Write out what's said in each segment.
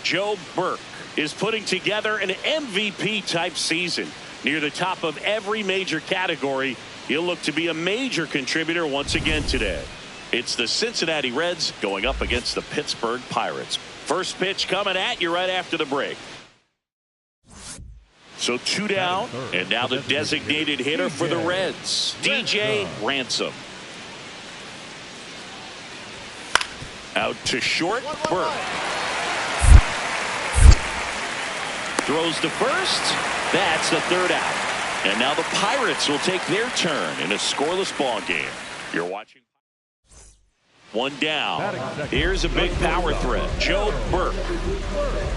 Joe Birk is putting together an MVP-type season. Near the top of every major category, he'll look to be a major contributor once again today. It's the Cincinnati Reds going up against the Pittsburgh Pirates. First pitch coming at you right after the break. So 2 down, and now the designated hitter for the Reds, DJ Ransom. Out to short, Birk. Throws to first. That's the 3rd out. And now the Pirates will take their turn in a scoreless ball game. You're watching. 1 down. Here's a big power threat. Joe Birk.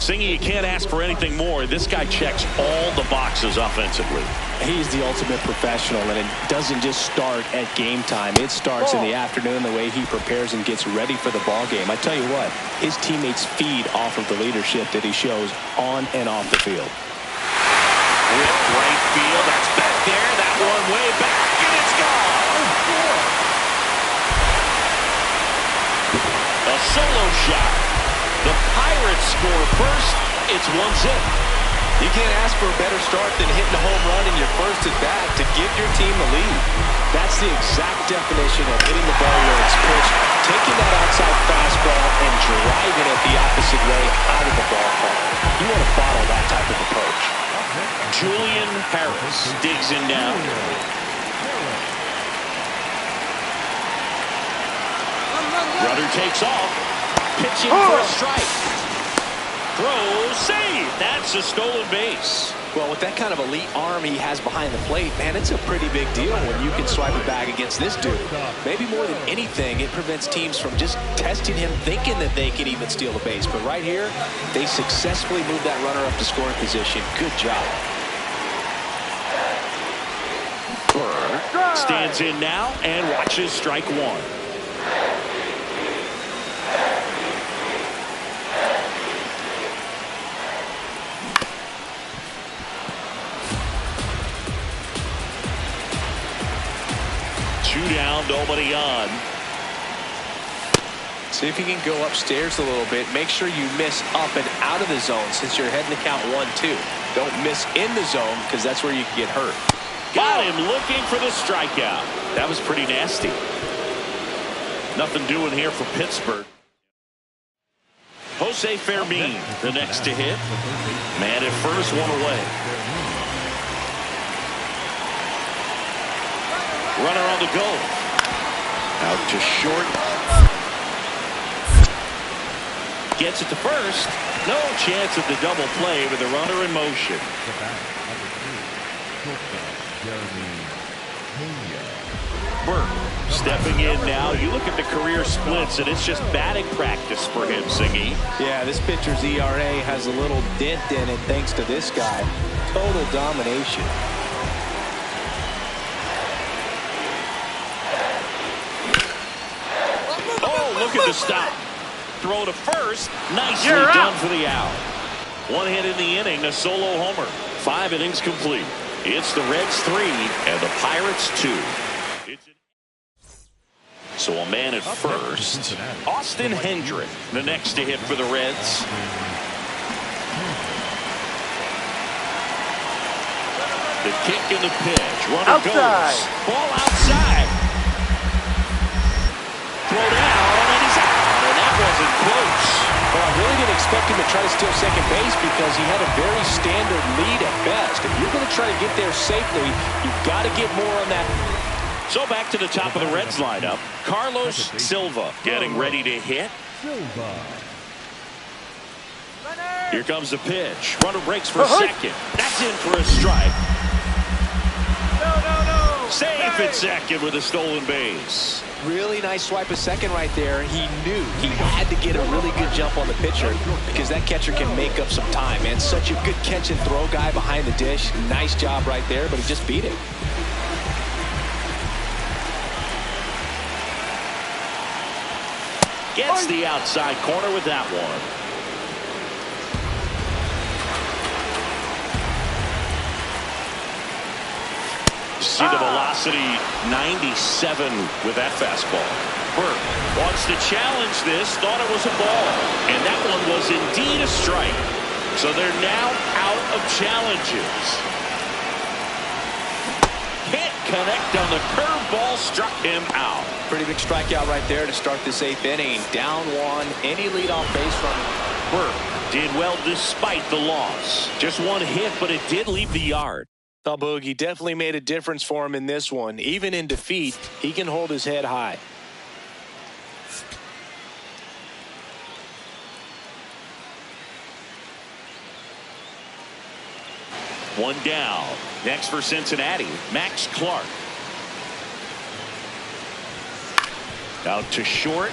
Singy, you can't ask for anything more. This guy checks all the boxes offensively. He's the ultimate professional, and it doesn't just start at game time. It starts in the afternoon, the way he prepares and gets ready for the ball game. I tell you what, his teammates feed off of the leadership that he shows on and off the field. With right field, that's back there. That one way back, and it's gone. A solo shot. The Pirates score first. It's 1-0. You can't ask for a better start than hitting a home run in your first at bat to give your team the lead. That's the exact definition of hitting the ball where it's pitched, taking that outside fastball and driving it the opposite way out of the ballpark. You want to follow that type of approach. Julian Harris digs in down. Runner takes off. Pitching for a strike. Throw, save. That's a stolen base. Well, with that kind of elite arm he has behind the plate, man, it's a pretty big deal when you can swipe it back against this dude. Maybe more than anything, it prevents teams from just testing him, thinking that they can even steal the base. But right here, they successfully moved that runner up to scoring position. Good job. Birk stands in now and watches strike 1. Down, nobody on. See if you can go upstairs a little bit. Make sure you miss up and out of the zone since you're heading to count 1-2. Don't miss in the zone because that's where you can get hurt. Got him looking for the strikeout. That was pretty nasty. Nothing doing here for Pittsburgh. Jose Fermin, the next to hit. Man at first, 1 away. Runner on the go. Out to short. Gets it to first. No chance of the double play with the runner in motion. Birk stepping in now. You look at the career splits, and it's just batting practice for him, Singy. Yeah, this pitcher's ERA has a little dent in it thanks to this guy. Total domination. Look at the stop. Throw to first. Nicely done for the out. 1 hit in the inning, a solo homer. 5 innings complete. It's the Reds 3 and the Pirates 2. So a man at first. Austin Hendrick, the next to hit for the Reds. The kick and the pitch. Runner goes. Ball outside. Throw down. Wasn't close. Well, I really didn't expect him to try to steal second base because he had a very standard lead at best. If you're going to try to get there safely, you've got to get more on that. So back to the top of the Reds lineup. Carlos Silva getting ready to hit. Here comes the pitch. Runner breaks for second. That's in for a strike. Safe at second with a stolen base. Really nice swipe of second right there. He knew he had to get a really good jump on the pitcher because that catcher can make up some time, man. Such a good catch and throw guy behind the dish. Nice job right there, but he just beat it. Gets the outside corner with that one. see the velocity 97 with that fastball. Birk wants to challenge this, thought it was a ball, and that one was indeed a strike. So they're now out of challenges. Can't connect on the curveball, struck him out. Pretty big strikeout right there to start this 8th inning. Down one, any leadoff base run. Birk did well despite the loss. Just one hit, but it did leave the yard. Oh, Boogie definitely made a difference for him in this one. Even in defeat, he can hold his head high. One down. Next for Cincinnati, Max Clark. Out to short.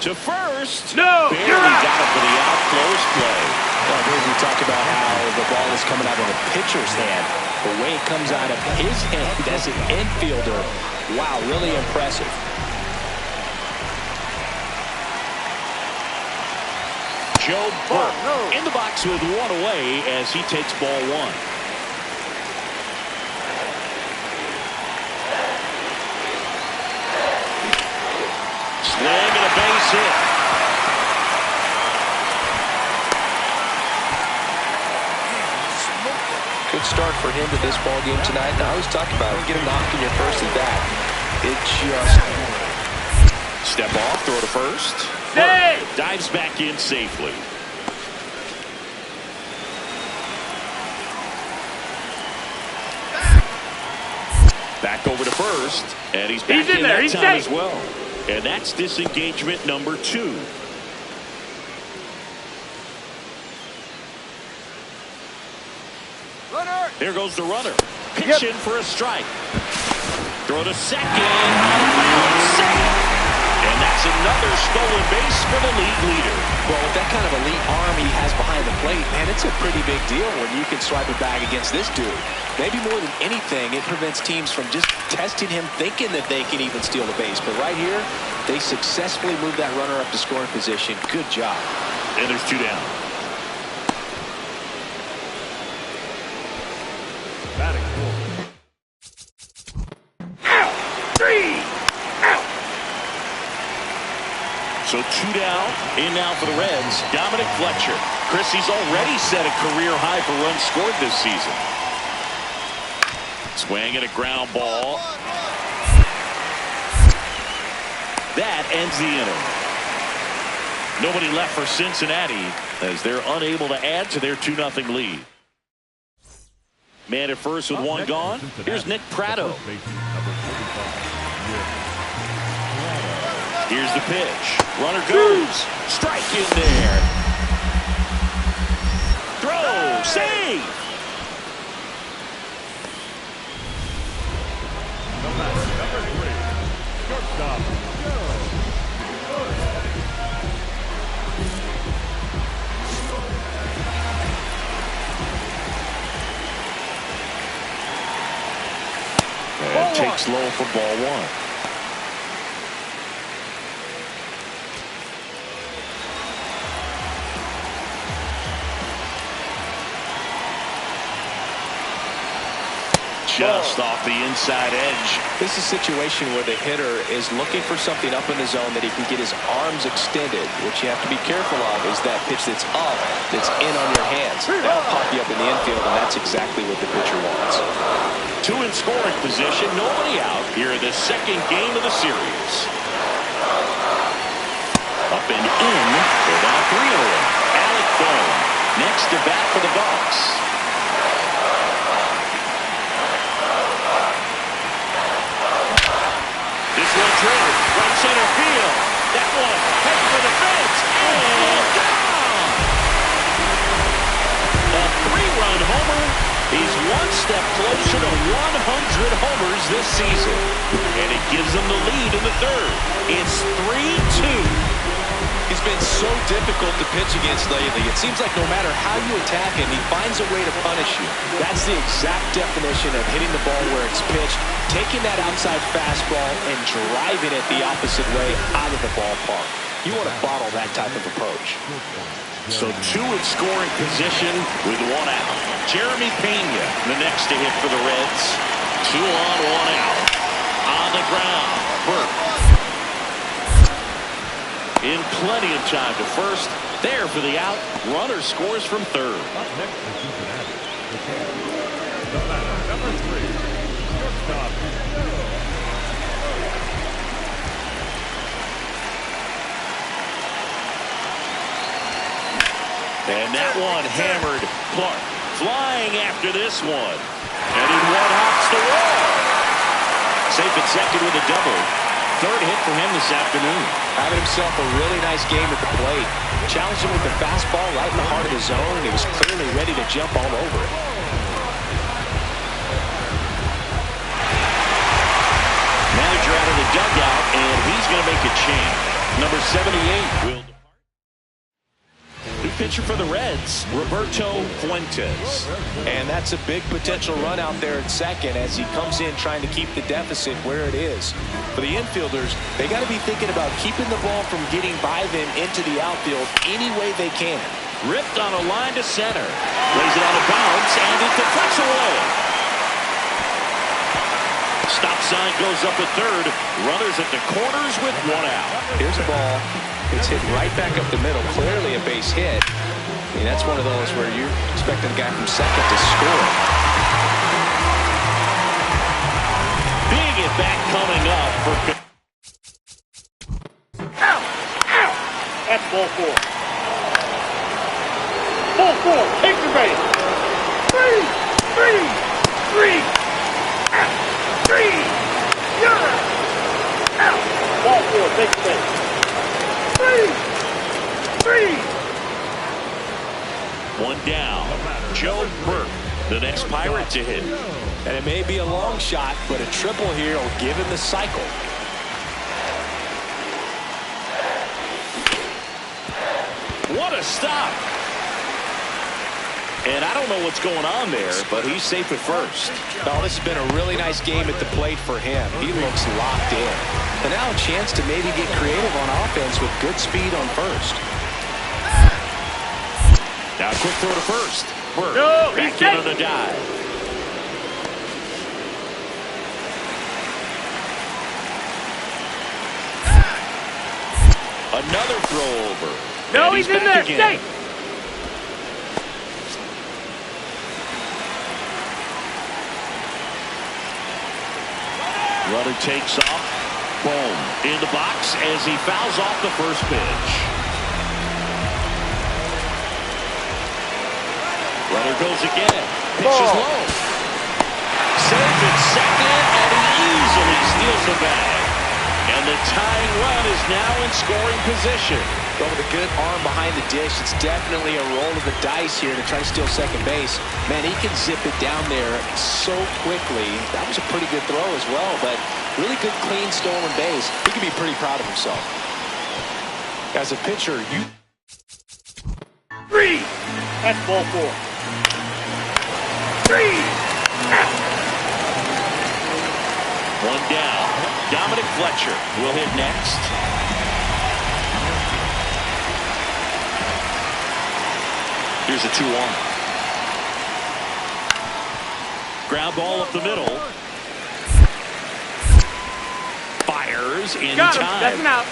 To first. No, barely you're out. got it for the out. Close play. Well, we talk about how the ball is coming out of the pitcher's hand. The way it comes out of his hand as an infielder. Wow, really impressive. Joe Birk in the box with one away as he takes ball one. Swing and a base hit. Good start for him to this ball game tonight. And I always talk about it. Get a knock in your first at bat. It just... Step off, throw to first. Hey! Birk dives back in safely. Back over to first, and he's back in there. that He's time safe. as well. And that's disengagement number 2. Runner! There goes the runner. Pitch in for a strike. Throw to second. Safe. And that's another stolen base for the league leader. Well, with that kind of elite arm he has behind the plate, man, it's a pretty big deal when you can swipe a bag against this dude. Maybe more than anything, it prevents teams from just testing him, thinking that they can even steal the base. But right here, they successfully moved that runner up to scoring position. Good job. And there's 2 down. Batting 3 out. So 2 down. In now for the Reds, Dominic Fletcher. Chris, he's already set a career high for runs scored this season. Swing and a ground ball. That ends the inning. Nobody left for Cincinnati as they're unable to add to their 2-0 lead. Man at first with one gone. Here's Nick Pratto. Here's the pitch. Runner goes. Strike in there. Throw. Save. Number 3. Shortstop. And takes low for ball 1. Just off the inside edge. This is a situation where the hitter is looking for something up in the zone that he can get his arms extended. What you have to be careful of is that pitch that's up, that's in on your hands. That'll pop you up in the infield, and that's exactly what the pitcher wants. 2 in scoring position, nobody out here in the second game of the series. Up and in, they're now 3-0. Alec Bohm next to bat for the Bucks. This one drilled right center field. That one heading for the fence and down. A 3-run homer. He's one step closer to 100 homers this season. And it gives them the lead in the 3rd. It's 3-2. He's been so difficult to pitch against lately. It seems like no matter how you attack him, he finds a way to punish you. That's the exact definition of hitting the ball where it's pitched, taking that outside fastball and driving it the opposite way out of the ballpark. You want to bottle that type of approach. So two in scoring position with one out. Jeremy Pena, the next to hit for the Reds. 2 on, 1 out. On the ground, Birk. In plenty of time to first. There for the out. Runner scores from third. Up next for Cincinnati, the batter, number 3, shortstop. And that one hammered. Clark flying after this one. And he one-hops the wall. Safe at second with a double. Third hit for him this afternoon. Having himself a really nice game at the plate. Challenged him with the fastball right in the heart of the zone, and he was clearly ready to jump all over it. Manager out of the dugout, and he's going to make a change. Number 78 will depart. New pitcher for the Reds, Roberto Fuentes. And that's a big potential run out there at second as he comes in trying to keep the deficit where it is. For the infielders, they got to be thinking about keeping the ball from getting by them into the outfield any way they can. Ripped on a line to center. Lays it out of bounds, and it deflects away. Stop sign goes up at third. Runners at the corners with 1 out. Here's a ball. It's hit right back up the middle. Clearly a base hit. I mean, that's one of those where you're expecting a guy from second to score. Big at bat coming up for... Out! Out! That's ball 4. Ball 4. Take the base. 3. Out. 3. You're out. Ball 4. Take the base. 3. 1 down. Joe Birk, the next Pirate to hit. And it may be a long shot, but a triple here will give him the cycle. What a stop. And I don't know what's going on there, but he's safe at first. Oh, this has been a really nice game at the plate for him. He looks locked in. And now a chance to maybe get creative on offense with good speed on first. Now a quick throw to first. Birk No, back he's in safe. on the dive. Another throw over. No, And he's in back there. again. Safe. Runner takes off. Boom. In the box as he fouls off the first pitch. Runner goes again. Pitch is low. Safe at second, and he easily steals the bag. And the tying run is now in scoring position. But with a good arm behind the dish, it's definitely a roll of the dice here to try to steal second base. Man, he can zip it down there so quickly. That was a pretty good throw as well, but really good, clean, stolen base. He can be pretty proud of himself. As a pitcher, you... 3. That's ball 4. 3. Out. 1 down. Dominic Fletcher will hit next. Here's a 2-1. Ground ball up the middle. Fires in Got him. time. That's an out.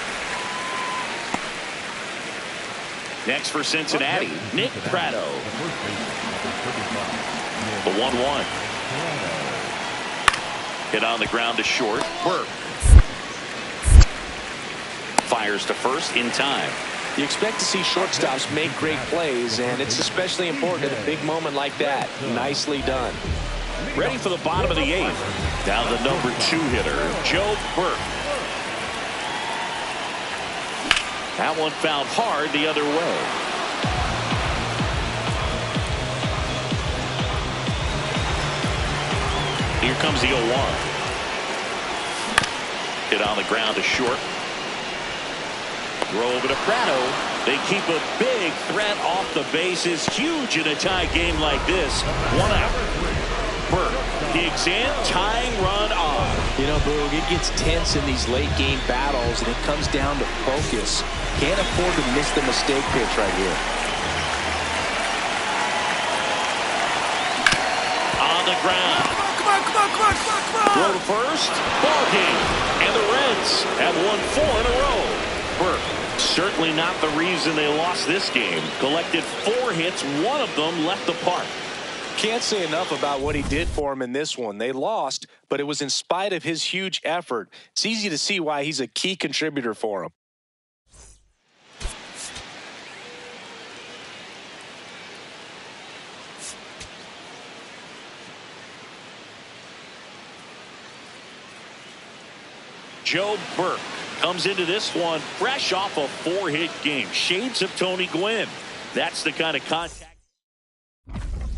Next for Cincinnati, Nick Pratto. The 1-1. Hit on the ground to short. Birk. Fires to first in time. You expect to see shortstops make great plays, and it's especially important at a big moment like that. Nicely done. Ready for the bottom of the 8th. Now the number 2 hitter, Joe Birk. That one fouled hard the other way. Here comes the 0-1. Hit on the ground to short. Throw over to Pratto. They keep a big threat off the bases. Huge in a tie game like this. 1 out. Birk digs in, tying run on. You know, Boog, it gets tense in these late-game battles, and it comes down to focus. Can't afford to miss the mistake pitch right here. On the ground. Throw to first. Ball game. And the Reds have won 4 in a row. Birk, certainly not the reason they lost this game. Collected 4 hits. 1 of them left the park. Can't say enough about what he did for him in this one. They lost, but it was in spite of his huge effort. It's easy to see why he's a key contributor for him. Joe Birk comes into this one fresh off a 4-hit game. Shades of Tony Gwynn. That's the kind of contact.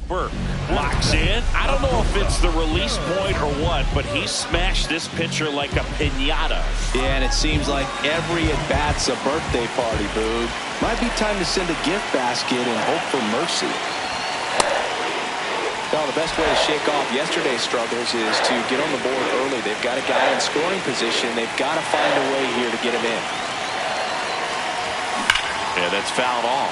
Birk locks in. I don't know if it's the release point or what, but he smashed this pitcher like a piñata. Yeah, and it seems like every at-bat's a birthday party, Boog. Might be time to send a gift basket and hope for mercy. Well, the best way to shake off yesterday's struggles is to get on the board early. They've got a guy in scoring position. They've got to find a way here to get him in. Yeah, that's fouled off.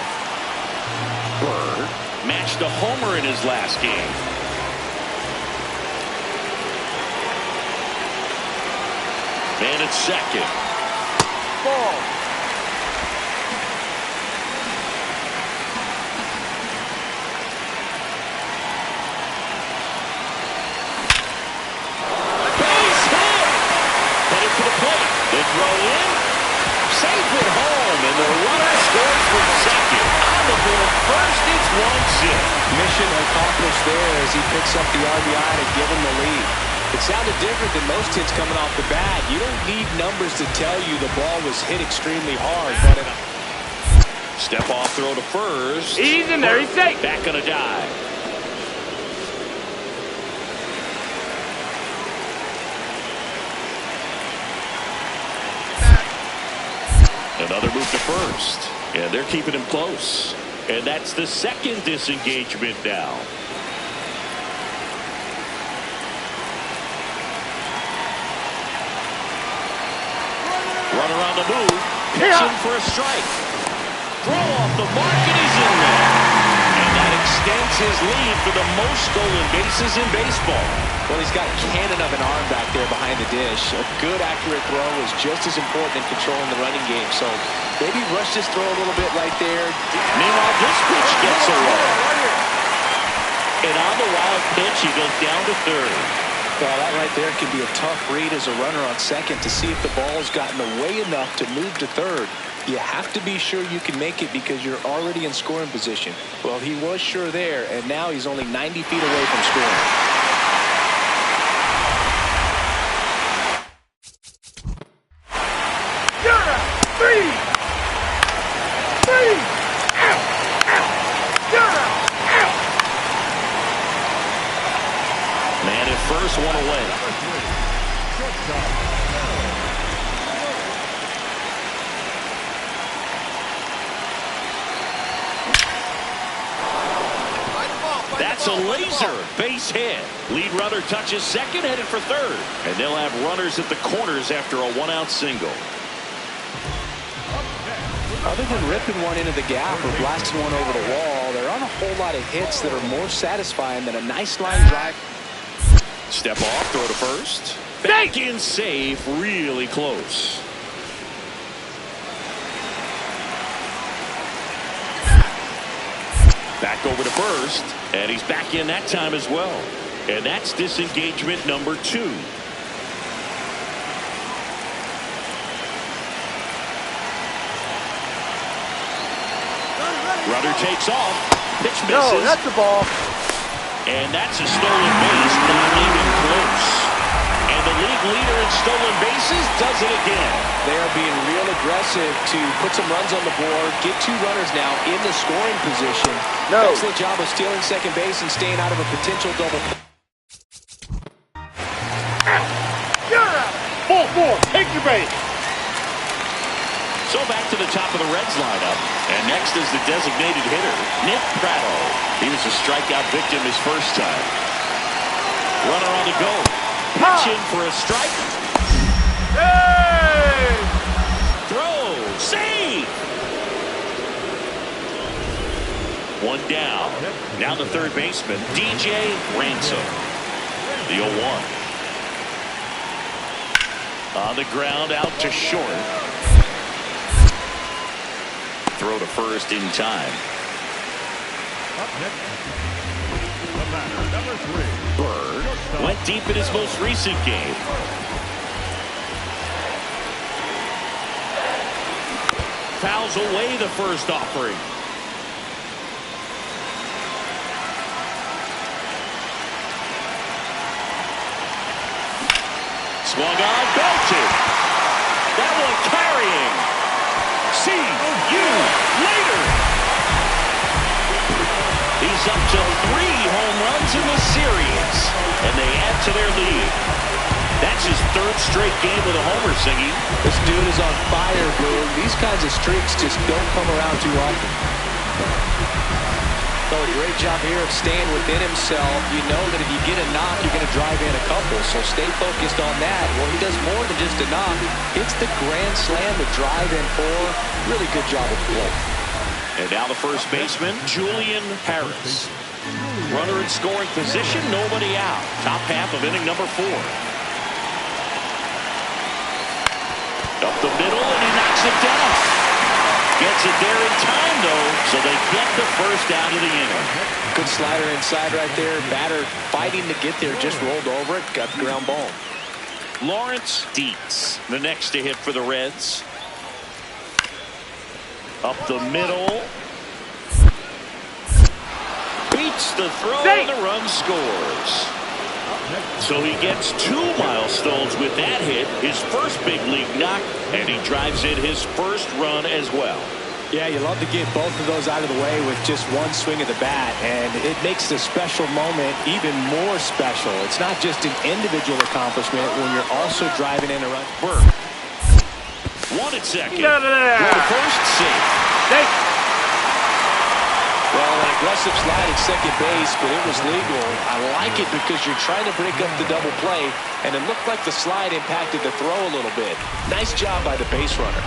Bird matched a homer in his last game. And it's second. Ball. Base hit! Headed for the plate. They throw in. Safe at home, and the runner scores from second. On the board first, it's 1-0. Mission accomplished there as he picks up the RBI to give him the lead. It sounded different than most hits coming off the bat. You don't need numbers to tell you the ball was hit extremely hard. But Step off throw to first. He's in there. He's safe. Back on a dive. Another move to first. And they're keeping him close. And that's the second disengagement now. Runner on the move. Pitching for a strike. Throw off the mark, and he's in there. And that extends his lead for the most stolen bases in baseball. well, he's got a cannon of an arm back there behind the dish. A good, accurate throw is just as important in controlling the running game. So maybe rush this throw a little bit right there. Meanwhile, this pitch gets away. And on the wild pitch, he goes down to third. Well, that right there can be a tough read as a runner on second to see if the ball's gotten away enough to move to third. You have to be sure you can make it because you're already in scoring position. Well, he was sure there, and now he's only 90 feet away from scoring. Three! Out! Out! You're out! Man at first, one away. That's a laser base hit. Lead runner touches second, headed for third. And they'll have runners at the corners after a one-out single. Other than ripping one into the gap or blasting one over the wall, there aren't a whole lot of hits that are more satisfying than a nice line drive. Step off, throw to first. Back in safe, really close. Back over to first, and he's back in that time as well. And that's disengagement number 2. Runner takes off. Pitch misses. No, that's the ball. And that's a stolen base, not even close. And the league leader in stolen bases does it again. They are being real aggressive to put some runs on the board, get 2 runners now in the scoring position. No. Excellent job of stealing second base and staying out of a potential double. You're out. Ball 4. Take your base. So back to the top of the Reds lineup. And next is the designated hitter, Nick Pratto. He was a strikeout victim his first time. Runner on the go. Pitching for a strike. Hey! Throw. Save. One down. Now the third baseman, DJ Ransom. The 0-1. On the ground, out to short. Throw to first in time. Up next, the batter, number 3. Birk went deep in his most recent game. Fouls away the first offering. Swung on, belted. That one carrying. See you later. He's up to 3 home runs in the series, and they add to their lead. That's his 3rd straight game with a homer, Singy. This dude is on fire, Blue. These kinds of streaks just don't come around too often. So a great job here of staying within himself. You know that if you get a knock, you're going to drive in a couple. So stay focused on that. Well, he does more than just a knock. Hits the grand slam, the drive in 4. Really good job at the plate. And now the first baseman, Julian Harris. Runner in scoring position, nobody out. Top half of inning number 4. Up the middle, and he knocks it down. Gets it there in time, though, so they get the first out of the inning. Good slider inside right there. Batter fighting to get there, just rolled over it, got the ground ball. Lawrence Dietz, the next to hit for the Reds. Up the middle. Beats the throw, and the run scores. So he gets 2 milestones with that hit, his first big league knock, and he drives in his first run as well. Yeah, you love to get both of those out of the way with just one swing of the bat, and it makes the special moment even more special. It's not just an individual accomplishment when you're also driving in a run. Birk. 1 at second. Get out of there. Well, the first safe. Well, an aggressive slide at second base, but it was legal. I like it because you're trying to break up the double play, and it looked like the slide impacted the throw a little bit. Nice job by the base runner.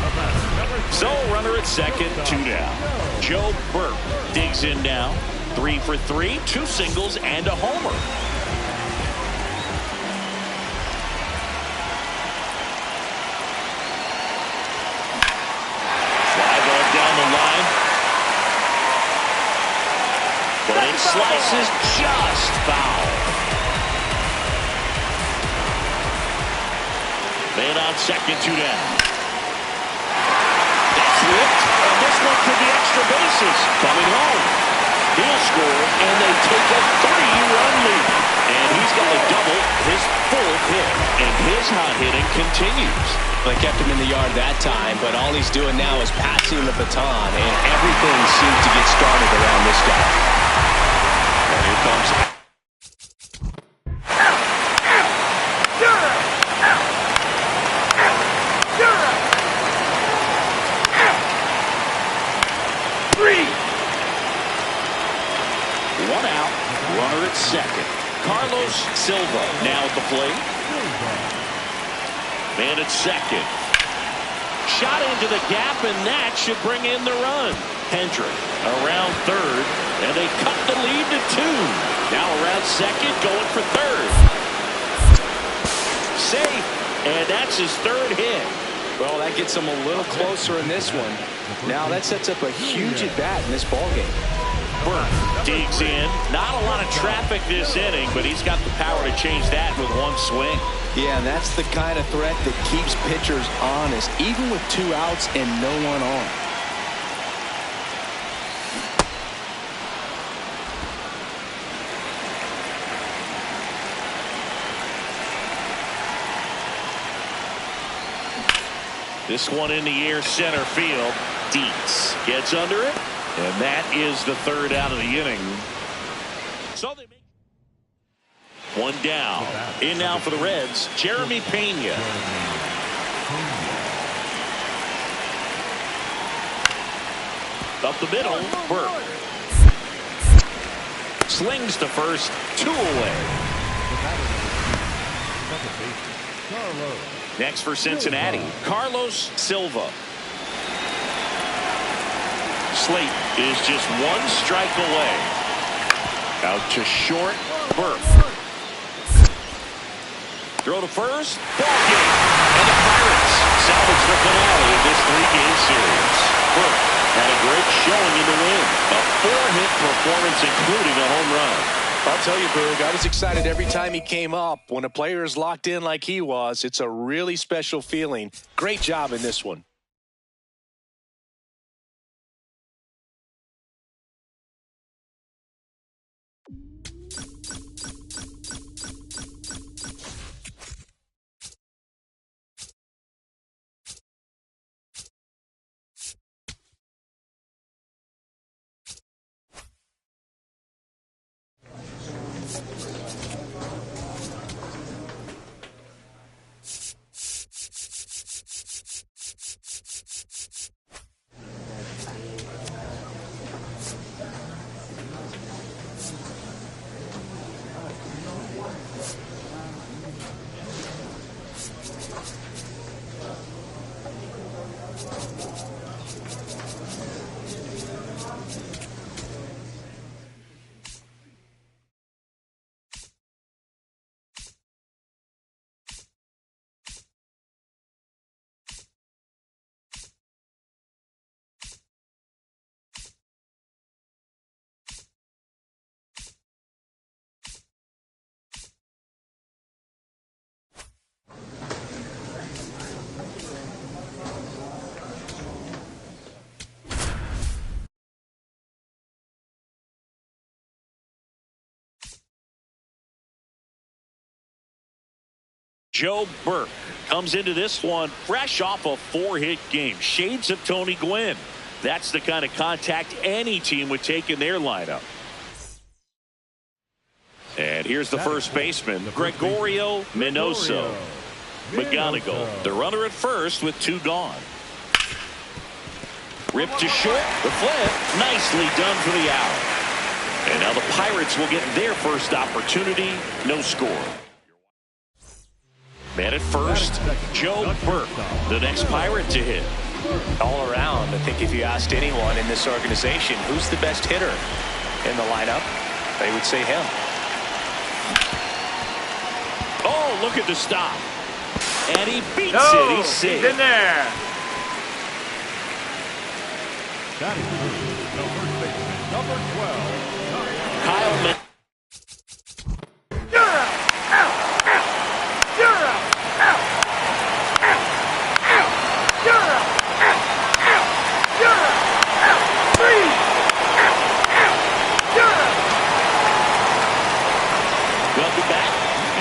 So, runner at second, 2 down. Joe Birk digs in now. 3 for 3, 2 singles, and a homer. Fly ball down the line. But it slices just foul. Man on second, 2 down. That's whipped, and this one could be extra bases. Coming home. He'll score, and they take a 3-run lead. And he's got a double, his 4th hit. And his hot hitting continues. They kept him in the yard that time, but all he's doing now is passing the baton, and everything seems to get started around this guy. And here comes. One out, runner at second. Carlos Silva now at the plate. Man at second. Shot into the gap, and that should bring in the run. Hendrick around third, and they cut the lead to 2. Now around second, going for third. Safe, and that's his 3rd hit. Well, that gets him a little closer in this one. Now that sets up a huge at-bat in this ballgame. Birk digs in. Not a lot of traffic this inning, but he's got the power to change that with 1 swing. Yeah, and that's the kind of threat that keeps pitchers honest, even with 2 outs and no one on. This one in the air, center field. Dietz gets under it, and that is the 3rd out of the inning. So they make 1 down. In now for the Reds, Jeremy Pena. Up the middle, Birk. Slings to first, 2 away. Second baseman, Carlos. Next for Cincinnati, Carlos Silva. Slate is just one strike away. Out to short, Birk. Throw to first, ball game. And the Pirates salvage the finale of this 3-game series. Birk had a great showing in the win. A 4-hit performance, including a home run. I'll tell you, Birk, I was excited every time he came up. When a player is locked in like he was, it's a really special feeling. Great job in this one. Joe Birk comes into this one fresh off a 4-hit game. Shades of Tony Gwynn. That's the kind of contact any team would take in their lineup. And here's the first baseman, Gregorio Minoso. McGonigal, the runner at first with 2 gone. Ripped to short, the flip, nicely done for the out. And now the Pirates will get their first opportunity, no score. Man at first, Joe Birk, the next Pirate to hit. All around, I think if you asked anyone in this organization who's the best hitter in the lineup, they would say him. Oh, look at the stop. And he beats it. He's safe. He's in there. Batting first, the first baseman, number 12, Kyle Mann. You're out. Out. Out. You're out. Out. Out. Out. You're out. Out. Out. You're out. Out. Three. Out. Out. You're out. Welcome back.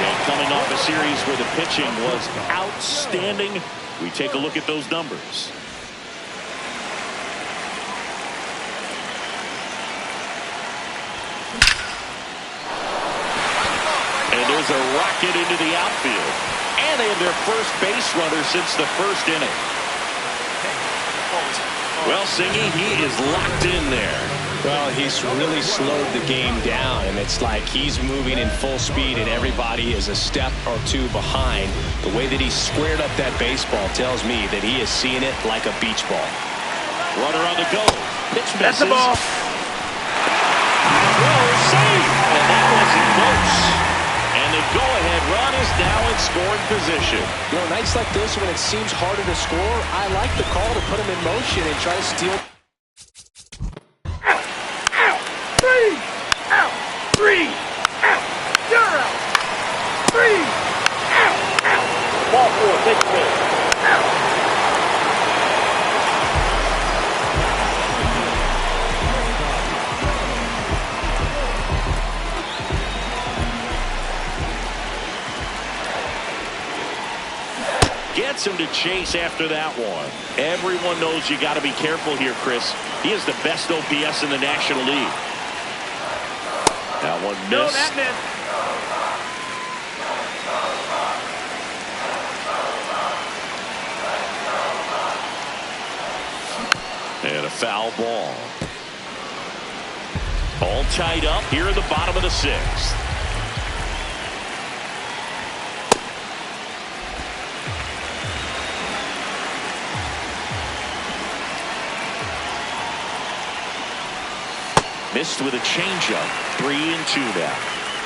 And coming off a series where the pitching was outstanding, we take a look at those numbers. And there's a rocket into the outfield. And they have their first base runner since the first inning. Well, Singy, he is locked in there. Well, he's really slowed the game down, and it's like he's moving in full speed, and everybody is a step or two behind. The way that he squared up that baseball tells me that he is seeing it like a beach ball. Runner on the go. Pitch misses. That's the ball. Throw, save. And that wasn't close. And the go-ahead run is now in scoring position. You know, nights like this when it seems harder to score, I like the call to put him in motion and try to steal. Out. Out. Three. Out. Three. Out. You're out. Three. Out. Out. Ball 4. Take it. Out. Gets him to chase after that one. Everyone knows you got to be careful here, Chris. He is the best OPS in the National League. That one missed. No, that missed. And a foul ball. All tied up here in the bottom of the 6th. Missed with a changeup. 3-2 now.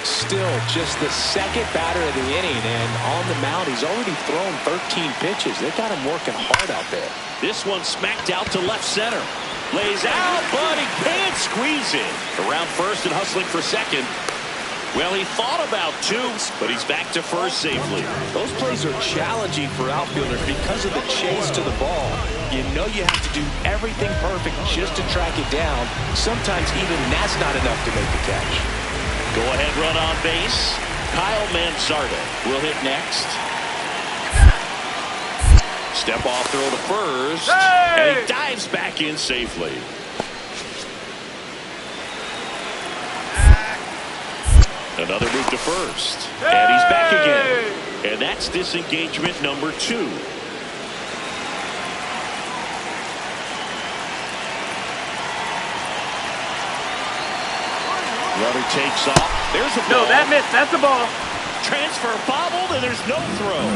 Still just the second batter of the inning, and on the mound, he's already thrown 13 pitches. They got him working hard out there. This one smacked out to left center. Lays out, but he can't squeeze it. Around first and hustling for second. Well, he thought about two, but he's back to first safely. Those plays are challenging for outfielders because of the chase to the ball. You know you have to do everything perfect just to track it down. Sometimes even that's not enough to make the catch. Go ahead run on base. Kyle Mansarda will hit next. Step off throw to first. Hey! And he dives back in safely. Another move to first. And he's back again. And that's disengagement number 2. Runner takes off. There's a ball. No, that missed. That's a ball. Transfer bobbled, and there's no throw.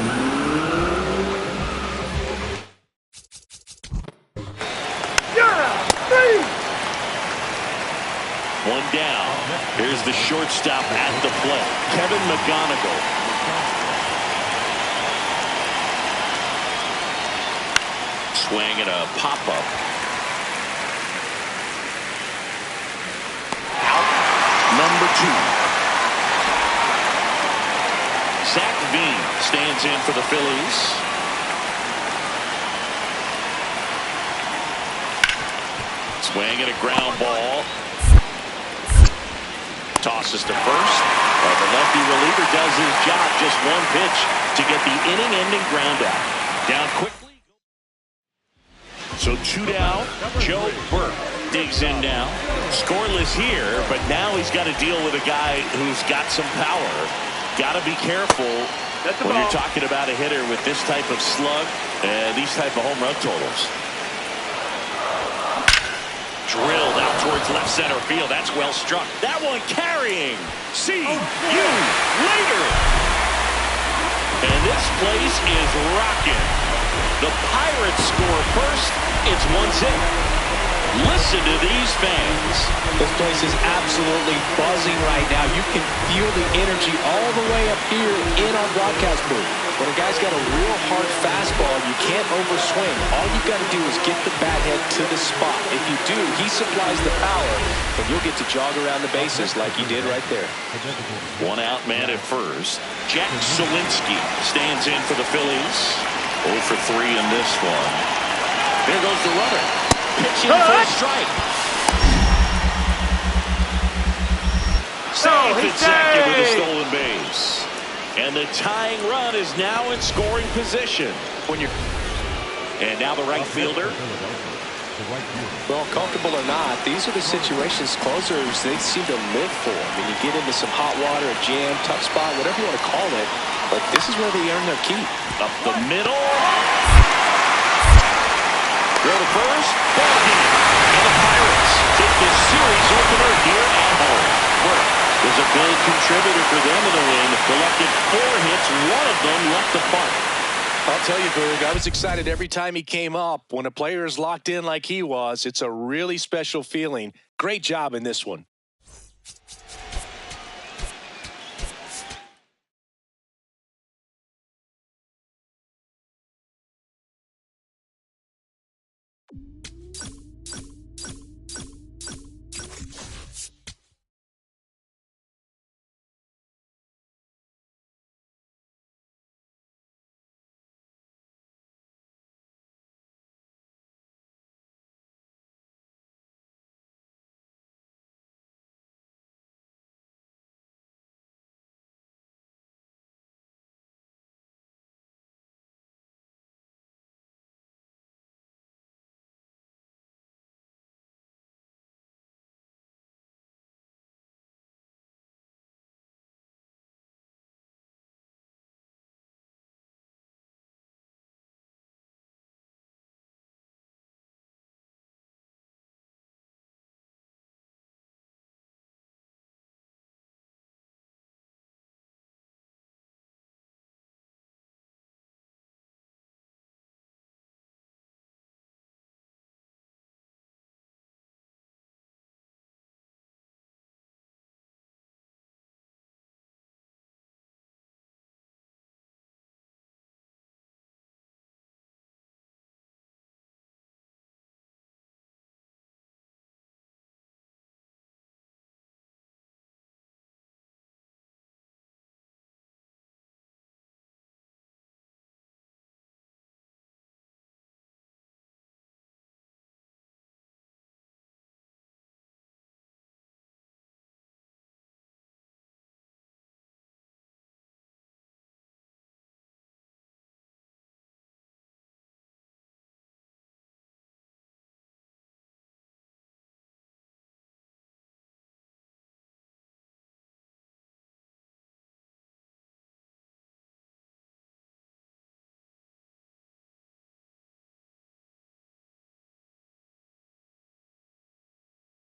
You're out. 3. One down. Here's the shortstop at the plate, Kevin McGonigal. Swing and a pop-up. Out. Number 2. Zach Veen stands in for the Phillies. Swing and a ground ball. Tosses to first. The lefty reliever does his job. Just one pitch to get the inning-ending ground out. Down quickly. So 2 down. Joe Birk digs in now. Scoreless here, but now he's got to deal with a guy who's got some power. Got to be careful when you're talking about a hitter with this type of slug and these type of home run totals. Drilled out towards left center field. That's well struck. That one carrying. See you later. And this place is rocking. The Pirates score first. It's 1-0. Listen to these fans. This place is absolutely buzzing right now. You can feel the energy all the way up here in our broadcast booth. When a guy's got a real hard fastball, you can't overswing. All you've got to do is get the bat head to the spot. If you do, he supplies the power, and you'll get to jog around the bases like he did right there. 1 out man at first. Jack Suwinski stands in for the Phillies. 0 for 3 in this one. There goes the runner. Pitching for a strike. Safe at second with a stolen base. And the tying run is now in scoring position. And now the right fielder. Well, comfortable or not, these are the situations closers they seem to live for. I mean, you get into some hot water, a jam, tough spot, whatever you want to call it. But this is where they earn their keep. Up the middle. Throw to first. Ball game. And the Pirates take this series opener here at home. Birk was a big contributor for them in the win. Collected 4 hits. 1 of them left the park. I'll tell you, Birk, I was excited every time he came up. When a player is locked in like he was, it's a really special feeling. Great job in this one.